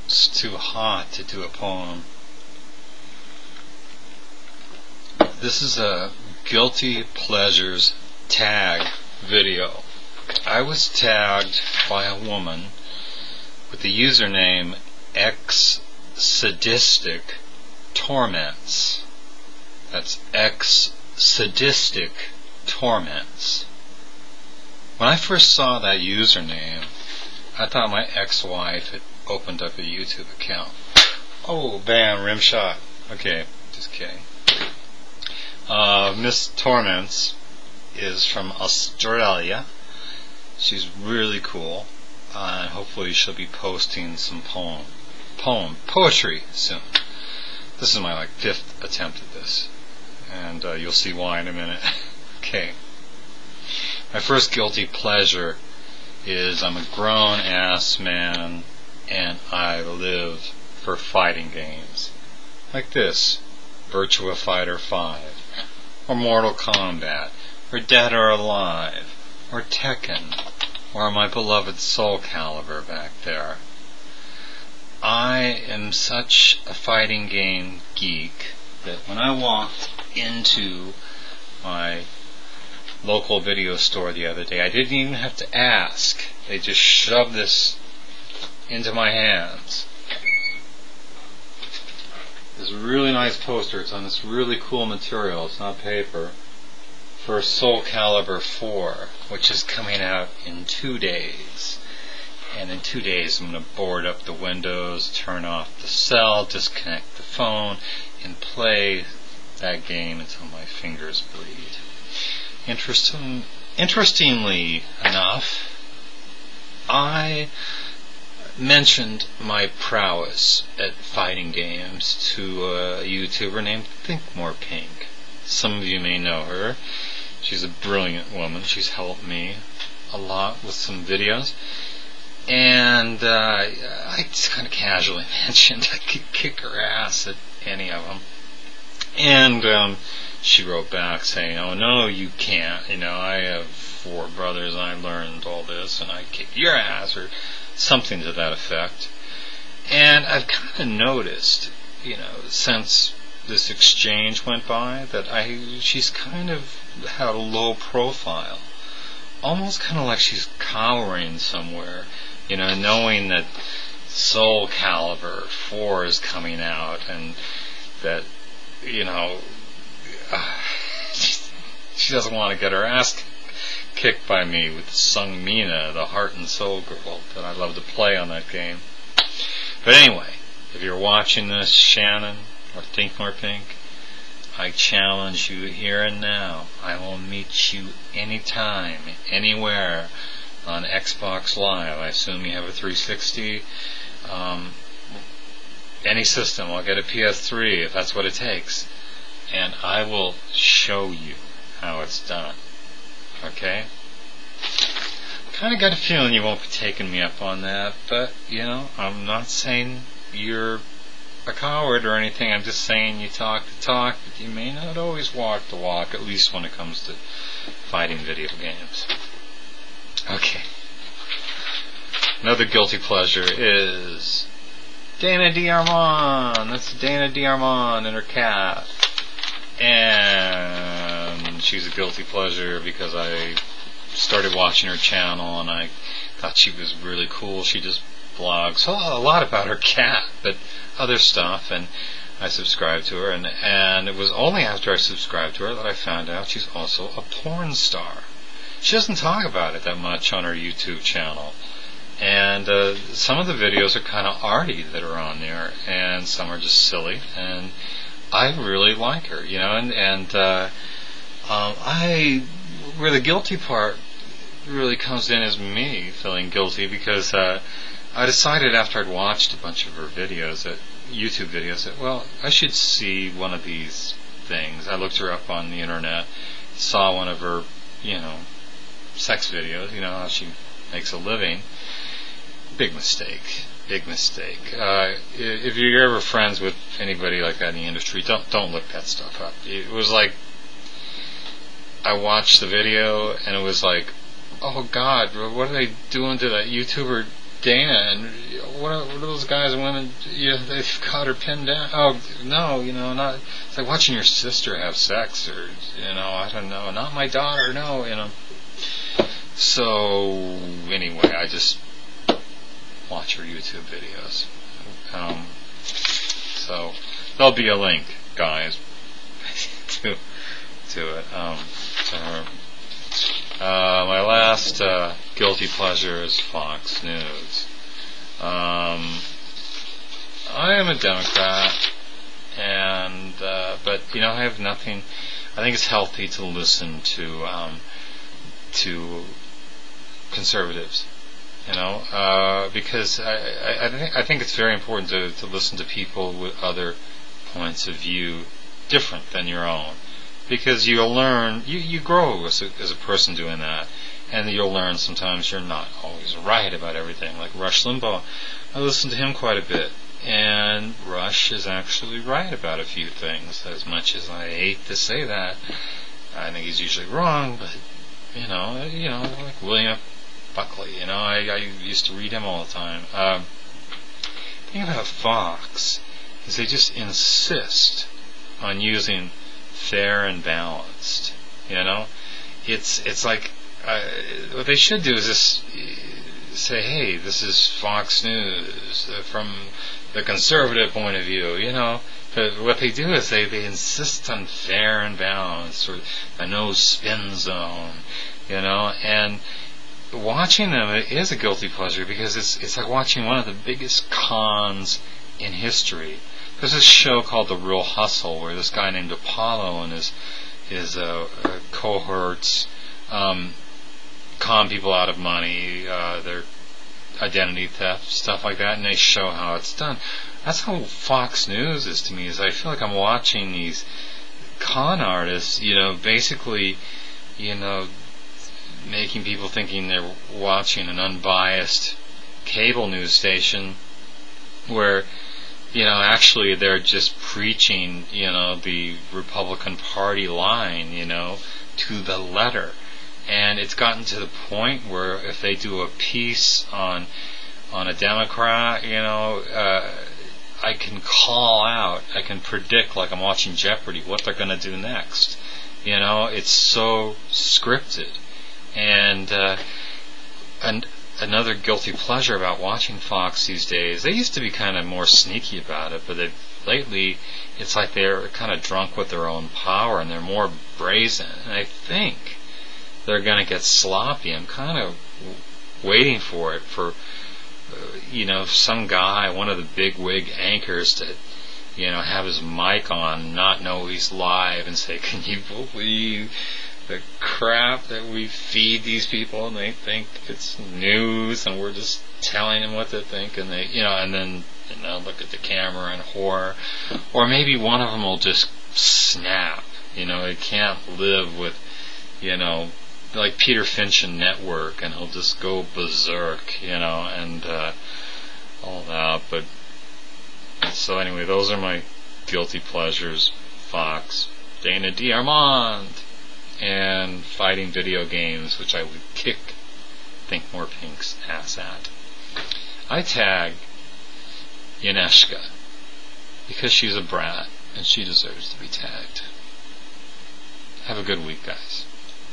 It's too hot to do a poem. This is a Guilty Pleasures tag video. I was tagged by a woman with the username XSadisticTormentX. That's XSadisticTormentX. When I first saw that username, I thought my ex-wife had opened up a YouTube account. Oh, bam, rim shot. Okay, just kidding. Miss Tormentx is from Australia. She's really cool. And hopefully she'll be posting some poetry soon. This is my 5th attempt at this, and you'll see why in a minute. Okay. My first guilty pleasure is I'm a grown-ass man, and I live for fighting games. Like this, Virtua Fighter 5, or Mortal Kombat, or Dead or Alive, or Tekken, or my beloved SoulCalibur back there. I am such a fighting game geek that when I walked into my local video store the other day, I didn't even have to ask. They just shoved this into my hands. This really nice poster. It's on this really cool material. It's not paper. For SoulCalibur 4, which is coming out in 2 days. And in 2 days I'm going to board up the windows, turn off the cell, disconnect the phone, and play that game until my fingers bleed. Interestingly enough, I mentioned my prowess at fighting games to a YouTuber named ThinkMorePink. Some of you may know her. She's a brilliant woman. She's helped me a lot with some videos. And I just kind of casually mentioned I could kick her ass at any of them. And she wrote back saying, "Oh no, you can't. I have 4 brothers and I learned all this and I kick your ass," or something to that effect. And I've kind of noticed, since this exchange went by, that she's kind of had a low profile. Almost kind of like she's cowering somewhere, knowing that SoulCalibur 4 is coming out and that, she doesn't want to get her ass kicked by me with Sung Mina, the heart and soul girl that I love to play on that game. But anyway, if you're watching this, Shannon or ThinkMorePink, I challenge you here and now. I will meet you anytime, anywhere on Xbox Live. I assume you have a 360. Any system. I'll get a PS3 if that's what it takes. And I will show you how it's done. Okay? Kind of got a feeling you won't be taking me up on that, but, I'm not saying you're a coward or anything. I'm just saying you talk the talk, but you may not always walk the walk, at least when it comes to fighting video games. Okay. Another guilty pleasure is Dana D'Armond. That's Dana D'Armond and her cat. And she's a guilty pleasure because I started watching her channel and I thought she was really cool. She just blogs a lot about her cat, but other stuff, and I subscribed to her, and it was only after I subscribed to her that I found out she's also a porn star. She doesn't talk about it that much on her YouTube channel, and some of the videos are kind of arty that are on there, and some are just silly, and I really like her, where the guilty part really comes in is me feeling guilty because I decided after I'd watched a bunch of her videos, YouTube videos, that, well, I should see one of these things. I looked her up on the internet, saw one of her, sex videos, how she makes a living. Big mistake. If you're ever friends with anybody like that in the industry, don't look that stuff up. It was like, I watched the video and it was like, oh God, what are they doing to that YouTuber Dana, and what are those guys and women? They've got her pinned down. Oh no, not. It's like watching your sister have sex, or I don't know, not my daughter. No. So anyway, I just watch her YouTube videos. So there'll be a link, guys, to it. To her. My last guilty pleasure is Fox News. I am a Democrat, but I have nothing. I think it's healthy to listen to conservatives, because I think it's very important to listen to people with other points of view different than your own, because you'll learn, you grow as a person doing that, and you'll learn sometimes you're not always right about everything. Like Rush Limbaugh, I listen to him quite a bit, and Rush is actually right about a few things. As much as I hate to say that, I think he's usually wrong, but like William Buckley, I used to read him all the time. The thing about Fox is they just insist on using fair and balanced. It's like what they should do is just say, hey, this is Fox News from the conservative point of view. But what they do is they insist on fair and balanced, or a no spin zone, and watching them, it is a guilty pleasure, because it's like watching one of the biggest cons in history. There's this show called The Real Hustle, where this guy named Apollo and his cohorts con people out of money, their identity theft, stuff like that, and they show how it's done. That's how Fox News is to me. Is I feel like I'm watching these con artists, basically, making people thinking they're watching an unbiased cable news station, where actually they're just preaching, the Republican Party line, to the letter. And it's gotten to the point where if they do a piece on a Democrat, I can call out, I can predict, like I'm watching Jeopardy, what they're going to do next. It's so scripted. And another guilty pleasure about watching Fox these days, they used to be kind of more sneaky about it, but lately it's like they're kind of drunk with their own power, and they're more brazen. And I think they're going to get sloppy. I'm kind of waiting for it, for some guy, one of the big wig anchors, to have his mic on, not know he's live, and say, can you believe the crap that we feed these people, and they think it's news, and we're just telling them what to think, and they, and then look at the camera and horror. Or maybe one of them will just snap. It can't live with, like Peter Finch and Network, and he'll just go berserk, and all that. But so anyway, those are my guilty pleasures: Fox, Dana D'Armand, and fighting video games, which I would kick Think More Pink's ass at. I tag Janeczka because she's a brat and she deserves to be tagged. Have a good week, guys.